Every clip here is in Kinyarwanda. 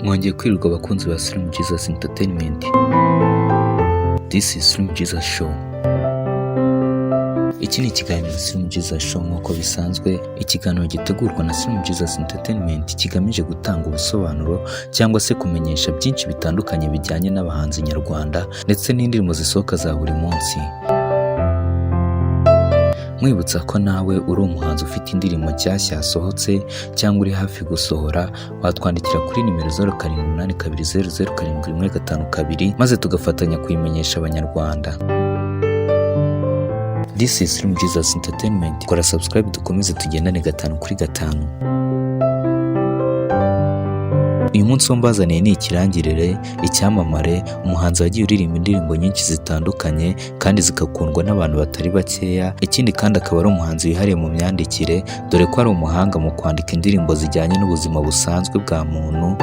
Mwongeye kwirirwa abakunzi ba Slim Jesus Entertainment. This is Slim Jesus Show. Iki ni ikiganiro Slim Jesus Show nk'uko bisanzwe, ikiganiro gitegurwa na Slim Jesus Entertainment kigamije gutanga ubusobanuro cyangwa se kumenyesha byinshi bitandukanye bijyanye n'abahanzi nyarwanda ndetse n'indirimbo zisohoka za buri munsi. Mwibutsa ko nawe uri umuhanzi ufite indirimbo nshyashya yasohotse cyangwa uri hafi gusohora, watwandikira kuri nimero 0782000752 maze tugafatanya kuyimenyesha abanyarwanda. This is Slim Jesus Entertainment. Kora subscribe dukomeze tugendane 5 kuri 5. Uyu munsi mbazaniye ni ikirangirire, icyamamare, umuhanzi wagiye uririmba indirimbo nyinshi zitandukanye kandi zigakundwa n'abantu batari bakeya. Ikindi kandi akaba ari umuhanzi wihariye mu myandikire, dore ko ari umuhanga mu kwandika indirimbo zijyanye n'ubuzima busanzwe bwa muntu.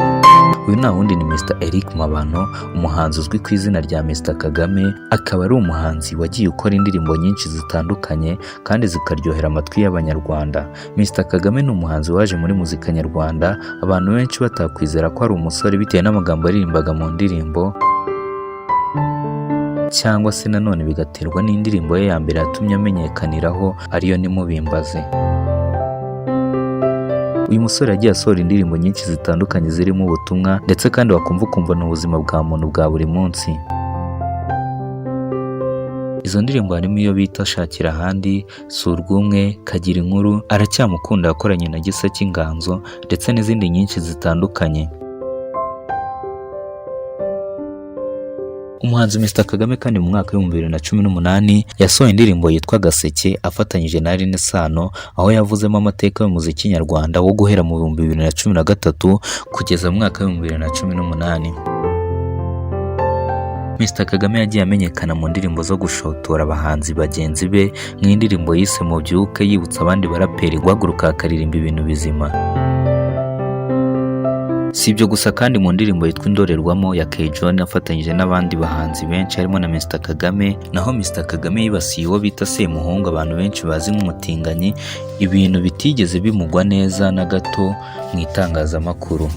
Uyu nta wundi ni Mr Eric Mabano, umuhanzi uzwi ku izina rya Mr Kagame. Akaba ari umuhanzi wagiye ukora indirimbo nyinshi zitandukanye kandi zikaryohera amatwi y'abanyarwanda. Mr Kagame ni umuhanzi waje muri muzika nyarwanda abantu benshi batakwizera ko ari umusore bitewe n'amagambo aririmbaga mu ndirimbo, cyangwa se nanone bigaterwa n'indirimbo ye ya mbere yatumye amenyekaniraho ariyo Nimubimbaze. Uyu musore yagiye asohora indirimbo nyinshi zitandukanye zirimo ubutumwa ndetse kandi wakumva n'ubuzima bwa muntu bwa buri munsi. Izo ndirimbo harimo iyo bita Shakira Ahandi, Surwumwe, Kagira Inkuru, Aracyamukunda yakoranye na Gisa cy'Inganzo ndetse n'izindi nyinshi zitandukanye. Umuhanzi Mr Kagame kandi mu mwaka wa 2018 yasohoye indirimbo yitwa Gaseke afatanyije na Aline Sano, aho yavuzemo amateka y'umuziki nyarwanda wo guhera mu 2013 kugeza mu mwaka wa 2018. Mr Kagame yagiye amenyekana mu ndirimbo zo gushotora abahanzi bagenzi be, nk'indirimbo yise Mubyuke yibutsa abandi baraperi guhaguruka akaririmba ibintu bizima. Si ibyo gusa kandi mu ndirimbo yitwa Indorerwamo ya K John afatanyije n'abandi bahanzi benshi harimo na Mr Kagame, naho Mr Kagame yibasiye uwo bita Semuhungu abantu benshi bazi nk'umutinganyi, ibintu bitigeze bimugwa neza na gato mu itangazamakuru.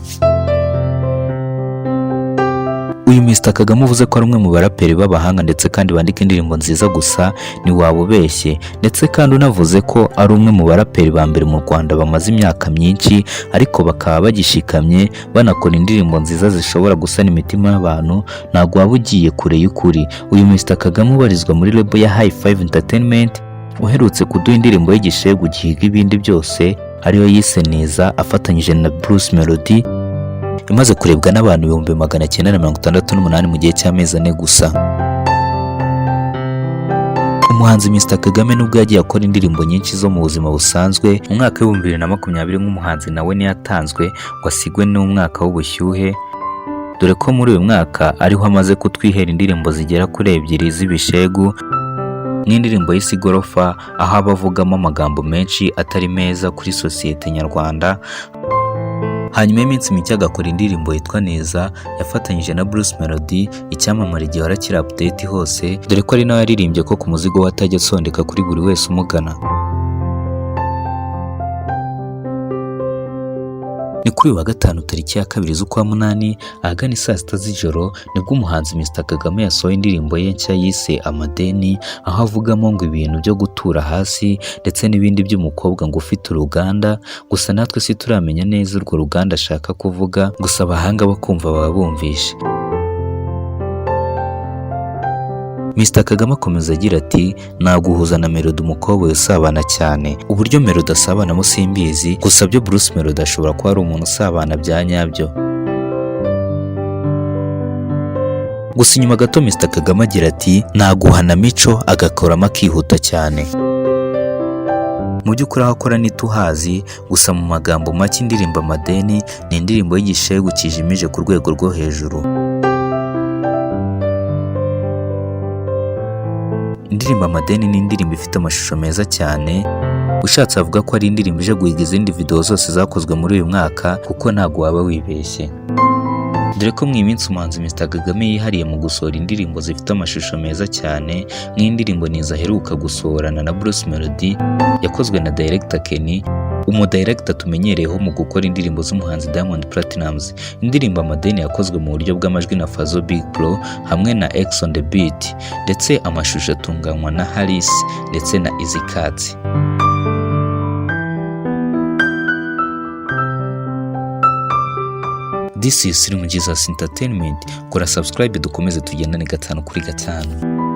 Uyu Mr Kagame uvuze ko ari umwe mu baraperi b'abahanga ndetse kandi bandika indirimbo nziza gusa ni waba ubeshye, ndetse kandi unavuze ko ari umwe mu baraperi ba mbere mu Rwanda bamaze imyaka myinshi ariko bakaba bagishikamye banakora indirimbo nziza zishobora gusana imitima y'abantu, ntabwo waba ugiye kure y'ukuri. Uyu Mr Kagame ubarizwa muri label ya High Five Entertainment, uherutse kuduha indirimbo y'igishegu gihiga ibindi byose ariyo yise Neza afatanyije na Bruce Melody, imaze kurebwa n'abantu 968 mu gihe cy'amezi 4 gusa. Umuhanzi Mr Kagame nubwo yagiye akora indirimbo nyinshi zo mu buzima busanzwe, mu mwaka wa 2020 nk'umuhanzi nawe ntiyatanzwe ngo asigwe n'umwaka w'ubushyuhe, dore ko muri uyu mwaka ariho amaze kutwihera indirimbo zigera kuri 2 z'ibishegu, nk'indirimbo y'Isigorofa aho abavugamo amagambo menshi atari meza kuri sosiyete nyarwanda. Hanyuma y'iminsi mike agakora indirimbo yitwa Neza yafatanyije na Bruce Melody, icyamamare gihora kiri update hose, dore ko ari nawe yaririmbye ko ku muzigo watajya asondeka kuri buri wese umugana. Ni kuri wa gatanu tariki ya 2 z'ukwa munani ahagana saa 6 z'ijoro nibwo umuhanzi Mr Kagame yasohoye indirimbo ye nshya yise Amadeni, aho avugamo ngo ibintu byo gutura hasi ndetse n'ibindi by'umukobwa ngo ufite uruganda. Gusa natwe si turamenya neza urwo ruganda ashaka kuvuga, gusa abahanga bakumva baba bumvishe. Mr Kagame akomeza agira ati naguhuza na Melody umukobwa usabana cyane. Uburyo Melody asabana mo simbizi, gusa byo Bruce Melody ashobora kuba ari umuntu usabana bya nyabyo. Gusa inyuma gato Mr Kagame agira ati naguhana Mico agakoramo akihuta cyane. Mu by'ukuri aho akora ntituhazi, gusa mu magambo make indirimbo Amadeni ni indirimbo y'igishegu kijimije ku rwego rwo hejuru. Indirimbo Amadeni ni indirimbo ifite amashusho meza cyane, ushatse avuga ko ari indirimbo ije guhiga izindi video zose zakozwe muri uyu mwaka kuko ntabwo waba wibeshye. Dore ko mu minsi umuhanzi Mr Kagame yihariye mu gusohora indirimbo zifite amashusho meza cyane, nk'indirimbo Niza aheruka gusohorana na Bruce Melody yakozwe na director Kenny, umudirector tumenyereyeho mu gukora indirimbo z'umuhanzi Diamond Platnumz. Indirimbo Amadeni yakozwe mu buryo bw'amajwi na Fazzo Big Pro hamwe na X on the beat, ndetse amashusho atunganywa na Harris ndetse na Easy Cut. This is Slim Jesus Entertainment. Kora subscribe dukomeze tugendane 5 kuri 5.